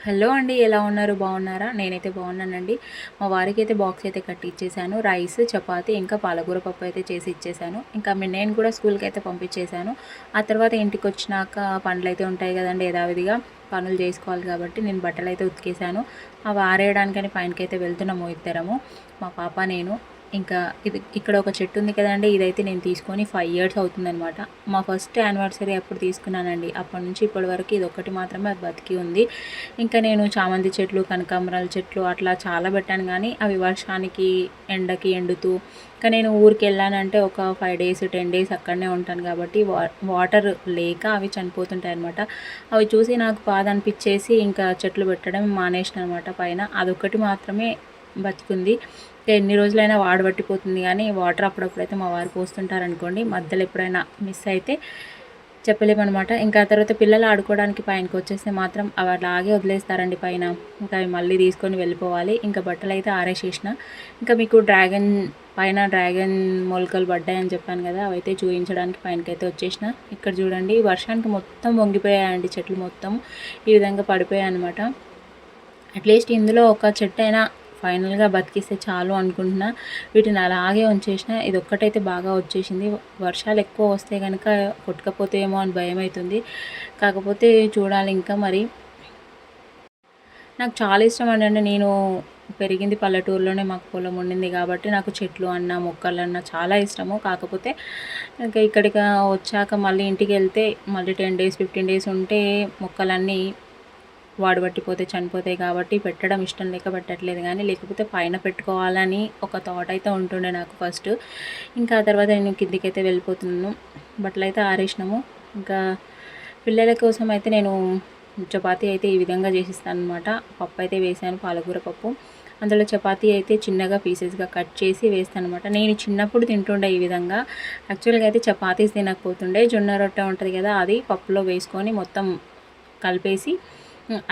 Hello అండి, ఎలా ఉన్నారు? బాగున్నారా? నేనైతే బాగున్నానండి. మా వారికి అయితే బాక్స్ అయితే కట్టి ఇచ్చేసాను. రైస్, చపాతీ ఇంకా పాలకూర పప్పు అయితే చేసి ఇచ్చేసాను. ఇంకా నేను కూడా స్కూల్కి అయితే పంపించేశాను. ఆ తర్వాత ఇంటికి వచ్చినాక పనులు అయితే ఉంటాయి కదండి, యథావిధిగా పనులు చేసుకోవాలి కాబట్టి నేను బట్టలు అయితే ఉతికేసాను. అవి ఆరేయడానికని పైనకైతే వెళ్తున్నాము ఇద్దరము, మా పాప నేను. ఇంకా ఇక్కడ ఒక చెట్టు ఉంది కదండి, ఇదైతే నేను తీసుకొని 5 ఇయర్స్ అవుతుందనమాట. మా ఫస్ట్ యానివర్సరీ అప్పుడు తీసుకున్నానండి. అప్పటి నుంచి ఇప్పటి వరకు ఇది ఒక్కటి మాత్రమే అది బతికి ఉంది. ఇంకా నేను చామంతి చెట్లు, కనకాంబరాల చెట్లు అట్లా చాలా పెట్టాను, కానీ అవి వర్షానికి ఎండకి ఎండుతూ, ఇంకా నేను ఊరికి వెళ్ళానంటే ఒక 5 డేస్ 10 డేస్ అక్కడనే ఉంటాను కాబట్టి వాటర్ లేక అవి చనిపోతుంటాయి అనమాట. అవి చూసి నాకు బాధ అనిపించేసి ఇంకా చెట్లు పెట్టడం మానేసిన అనమాట. పైన అదొక్కటి మాత్రమే బతికుంది. ఎన్ని రోజులైనా వాడబట్టిపోతుంది, కానీ వాటర్ అప్పుడప్పుడైతే మా వారు పోస్తుంటారనుకోండి, మధ్యలో ఎప్పుడైనా మిస్ అయితే చెప్పలేమనమాట. ఇంకా తర్వాత పిల్లలు ఆడుకోవడానికి పైనకి వచ్చేస్తే మాత్రం అవి అలాగే వదిలేస్తారండి పైన. ఇంకా అవి మళ్ళీ తీసుకొని వెళ్ళిపోవాలి. ఇంకా బట్టలు అయితే ఆరేసేసిన. ఇంకా మీకు డ్రాగన్ మొలకలు పడ్డాయని చెప్పాను కదా, అవైతే చూపించడానికి పైనకైతే వచ్చేసిన. ఇక్కడ చూడండి, వర్షానికి మొత్తం వంగిపోయాయండి చెట్లు మొత్తం, ఈ విధంగా పడిపోయాయి అనమాట. అట్లీస్ట్ ఇందులో ఒక చెట్టు అయినా ఫైనల్గా బతికిస్తే చాలు అనుకుంటున్నా. వీటిని అలాగే ఉంచేసిన. ఇది ఒక్కటైతే బాగా వచ్చేసింది. వర్షాలు ఎక్కువ వస్తే కనుక కొట్టుకపోతేమో అని భయం అవుతుంది. కాకపోతే చూడాలి ఇంకా మరి. నాకు చాలా ఇష్టం అండి. నేను పెరిగింది పల్లెటూరులోనే, మాకు పొలం ఉండింది కాబట్టి నాకు చెట్లు అన్న మొక్కలన్నా చాలా ఇష్టము. కాకపోతే ఇంకా ఇక్కడికి వచ్చాక మళ్ళీ ఇంటికి వెళ్తే మళ్ళీ 10 డేస్ 15 డేస్ ఉంటే మొక్కలన్నీ వాడబట్టిపోతే చనిపోతాయి కాబట్టి పెట్టడం ఇష్టం లేక పెట్టట్లేదు. కానీ లేకపోతే పైన పెట్టుకోవాలని ఒక థాట్ అయితే ఉంటుండే నాకు ఫస్ట్. ఇంకా ఆ తర్వాత నేను కిందికైతే వెళ్ళిపోతున్నాను. బట్టలు అయితే ఆరేసినాము. ఇంకా పిల్లల కోసం అయితే నేను చపాతీ అయితే ఈ విధంగా చేసిస్తాను అనమాట. పప్పు అయితే వేసాను, పాలకూర పప్పు. అందులో చపాతీ అయితే చిన్నగా పీసెస్గా కట్ చేసి వేస్తాను అనమాట. నేను చిన్నప్పుడు తింటుండే ఈ విధంగా. యాక్చువల్గా అయితే చపాతీస్ తినకపోతుండే, జొన్న రొట్టె ఉంటుంది కదా, అది పప్పులో వేసుకొని మొత్తం కలిపేసి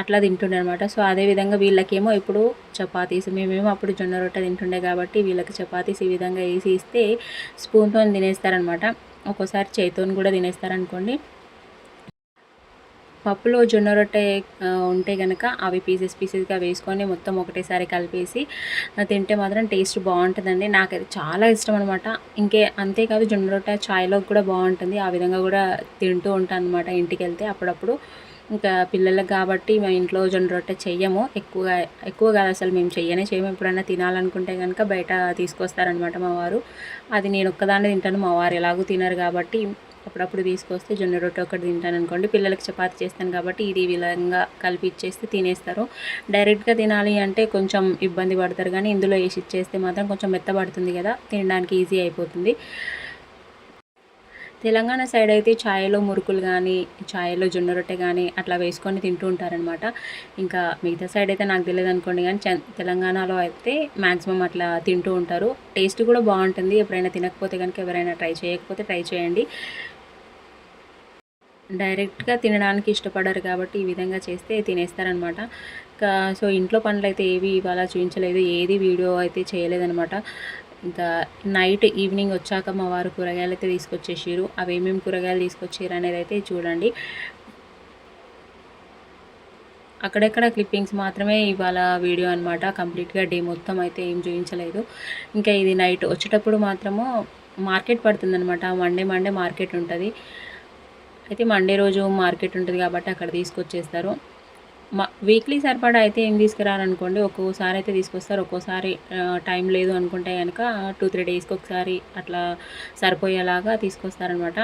అట్లా తింటుండే అనమాట. సో అదేవిధంగా వీళ్ళకేమో ఇప్పుడు చపాతీస్, మేమేమో అప్పుడు జొన్న రొట్టె తింటుండే కాబట్టి వీళ్ళకి చపాతీస్ ఈ విధంగా వేసి ఇస్తే స్పూన్తో తినేస్తారనమాట. ఒక్కోసారి చేతితో కూడా తినేస్తారనుకోండి. పప్పులో జొన్న రొట్టె ఉంటే కనుక అవి పీసెస్గా వేసుకొని మొత్తం ఒకటేసారి కలిపేసి తింటే మాత్రం టేస్ట్ బాగుంటుందండి. నాకైతే చాలా ఇష్టం అనమాట. అంతేకాదు, జొన్న రొట్టె చాయ్లో కూడా బాగుంటుంది. ఆ విధంగా కూడా తింటూ ఉంటాను అనమాట ఇంటికి వెళ్తే అప్పుడప్పుడు. ఇంకా పిల్లలకు కాబట్టి మా ఇంట్లో జొన్న రొట్టె చెయ్యము, ఎక్కువ కాదు అసలు, మేము చేయము. ఎప్పుడైనా తినాలనుకుంటే కనుక బయట తీసుకొస్తారనమాట మా వారు. అది నేను ఒక్కదాన్నే తింటాను, మా వారు ఎలాగూ తినరు కాబట్టి అప్పుడప్పుడు తీసుకొస్తే జొన్న రొట్టె ఒకటి తింటాను అనుకోండి. పిల్లలకి చపాతి చేస్తాను కాబట్టి ఇది విధంగా కలిపి ఇచ్చేస్తే తినేస్తారు. డైరెక్ట్గా తినాలి అంటే కొంచెం ఇబ్బంది పడతారు, కానీ ఇందులో వేసి ఇచ్చేస్తే మాత్రం కొంచెం మెత్తబడుతుంది కదా, తినడానికి ఈజీ అయిపోతుంది. తెలంగాణ సైడ్ అయితే ఛాయ్లో మురుకులు కానీ, ఛాయ్లో జొన్న రొట్టె కానీ అట్లా వేసుకొని తింటూ ఉంటారనమాట. ఇంకా మిగతా సైడ్ అయితే నాకు తెలియదు అనుకోండి, కానీ తెలంగాణలో అయితే మ్యాక్సిమం అట్లా తింటూ ఉంటారు. టేస్ట్ కూడా బాగుంటుంది. ఎప్పుడైనా తినకపోతే కనుక ఎవరైనా ట్రై చేయండి. డైరెక్ట్గా తినడానికి ఇష్టపడరు కాబట్టి ఈ విధంగా చేస్తే తినేస్తారనమాట. ఇంకా సో ఇంట్లో పనులు అయితే ఏవి ఇవాళ చూపించలేదు, ఏది వీడియో అయితే చేయలేదనమాట. ఇంకా ఈవినింగ్ వచ్చాక మా వారు కూరగాయలు అయితే తీసుకొచ్చేసారు. అవి ఏమేమి కూరగాయలు తీసుకొచ్చారు అనేది అయితే చూడండి. అక్కడెక్కడ క్లిప్పింగ్స్ మాత్రమే ఇవాళ వీడియో అనమాట. కంప్లీట్గా డే మొత్తం అయితే ఏం చూపించలేదు. ఇంకా ఇది నైట్ వచ్చేటప్పుడు మాత్రము మార్కెట్ పడుతుందనమాట. మండే మార్కెట్ ఉంటుంది. అయితే మండే రోజు మార్కెట్ ఉంటుంది కాబట్టి అక్కడ తీసుకొచ్చేస్తారు. వీక్లీ సరిపడా అయితే ఏం తీసుకురారనుకోండి, ఒక్కోసారి అయితే తీసుకొస్తారు. ఒక్కోసారి టైం లేదు అనుకుంటే కనుక 2-3 డేస్కి ఒకసారి అట్లా సరిపోయేలాగా తీసుకొస్తారనమాట.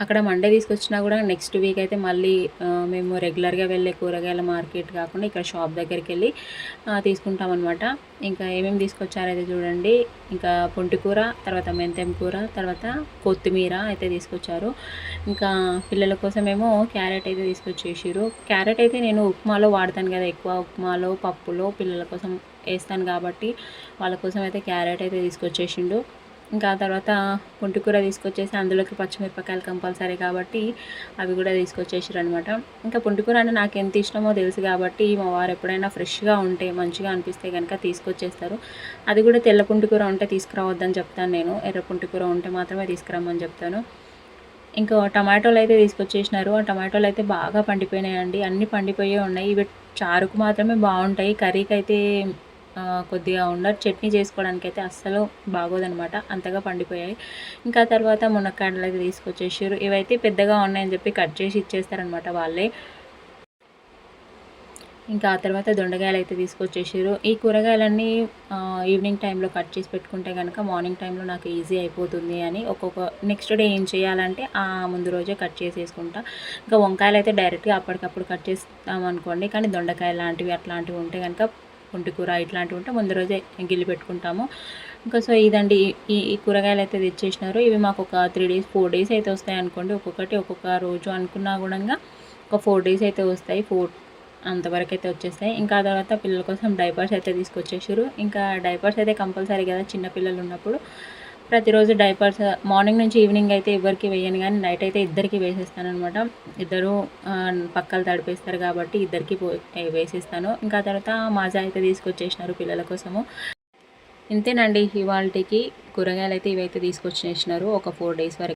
అక్కడ మండే తీసుకొచ్చినా కూడా నెక్స్ట్ వీక్ అయితే మళ్ళీ మేము రెగ్యులర్గా వెళ్ళే కూరగాయల మార్కెట్ కాకుండా ఇక్కడ షాప్ దగ్గరికి వెళ్ళి తీసుకుంటామన్నమాట. ఇంకా ఏమేమి తీసుకొచ్చారైతే చూడండి. ఇంకా పుంటికూర, తర్వాత మెంతెం కూర, తర్వాత కొత్తిమీర అయితే తీసుకొచ్చారు. ఇంకా పిల్లల కోసమేమో క్యారెట్ అయితే తీసుకొచ్చేసారు. క్యారెట్ అయితే నేను ఉప్మాలో వాడతాను కదా, ఎక్కువ ఉప్మాలో పప్పులో పిల్లల కోసం వేస్తాను కాబట్టి వాళ్ళ కోసం అయితే క్యారెట్ అయితే తీసుకొచ్చేసిండు. ఇంకా ఆ తర్వాత పుంటికూర తీసుకొచ్చేసి అందులోకి పచ్చిమిరపకాయలు కంపల్సరీ కాబట్టి అవి కూడా తీసుకొచ్చేసారు అనమాట. ఇంకా పుంటికూర అంటే నాకు ఎంత ఇష్టమో తెలుసు కాబట్టి మా వారు ఎప్పుడైనా ఫ్రెష్గా ఉంటే మంచిగా అనిపిస్తే కనుక తీసుకొచ్చేస్తారు. అది కూడా తెల్ల పుంటికూర ఉంటే తీసుకురావద్దని చెప్తాను నేను, ఎర్ర పుంటికూర ఉంటే మాత్రమే తీసుకురమ్మని చెప్తాను. ఇంకా టమాటోలు అయితే తీసుకొచ్చేసినారు. ఆ టమాటోలు అయితే బాగా పండిపోయినాయండి. అన్నీ పండిపోయే ఉన్నాయి. ఇవి చారుకు మాత్రమే బాగుంటాయి. కర్రీకి అయితే కొద్దిగా ఉండదు. చట్నీ చేసుకోవడానికైతే అస్సలు బాగోదనమాట. అంతగా పండిపోయాయి. ఇంకా తర్వాత మునక్కాడలు అయితే తీసుకొచ్చేసారు. ఇవైతే పెద్దగా ఉన్నాయని చెప్పి కట్ చేసి ఇచ్చేస్తారనమాట వాళ్ళే. ఇంకా ఆ తర్వాత దొండకాయలు అయితే తీసుకొచ్చేసారు. ఈ కూరగాయలన్నీ ఈవినింగ్ టైంలో కట్ చేసి పెట్టుకుంటే కనుక మార్నింగ్ టైంలో నాకు ఈజీ అయిపోతుంది అని ఒక్కొక్క నెక్స్ట్ డే ఏం చేయాలంటే ముందు రోజే కట్ చేసేసుకుంటా. ఇంకా వంకాయలు అయితే డైరెక్ట్గా అప్పటికప్పుడు కట్ చేస్తామనుకోండి. కానీ దొండకాయ లాంటివి అట్లాంటివి ఉంటే కనుక పుంటికూర ఇట్లాంటివి ఉంటే ముందు రోజే గిల్లి పెట్టుకుంటాము. ఇంకా సో ఇదండి ఈ కూరగాయలు అయితే తెచ్చేసినారు. ఇవి మాకు ఒక 3 డేస్ 4 డేస్ అయితే వస్తాయి అనుకోండి. ఒక్కొక్కటి ఒక్కొక్క రోజు అనుకున్నా కూడా ఒక 4 డేస్ అయితే వస్తాయి. అంతవరకు అయితే వచ్చేస్తాయి. ఇంకా ఆ తర్వాత పిల్లల కోసం డైపర్స్ అయితే తీసుకొచ్చేసారు. ఇంకా డైపర్స్ అయితే కంపల్సరీ కదా చిన్న పిల్లలు ఉన్నప్పుడు. ప్రతిరోజు డైపర్స్ మార్నింగ్ నుంచి ఈవినింగ్ అయితే ఎవరికి వేయను, కానీ నైట్ అయితే ఇద్దరికి వేసేస్తానమాట. ఇద్దరు పక్కలు తడిపేస్తారు కాబట్టి ఇద్దరికి వేసేస్తాను. ఇంకా తర్వాత మాజా అయితే తీసుకొచ్చేసినారు పిల్లల కోసము. ఇంతేనండి ఇవాళకి కూరగాయలు అయితే ఇవైతే తీసుకొచ్చేసినారు ఒక 4 డేస్ వరకు.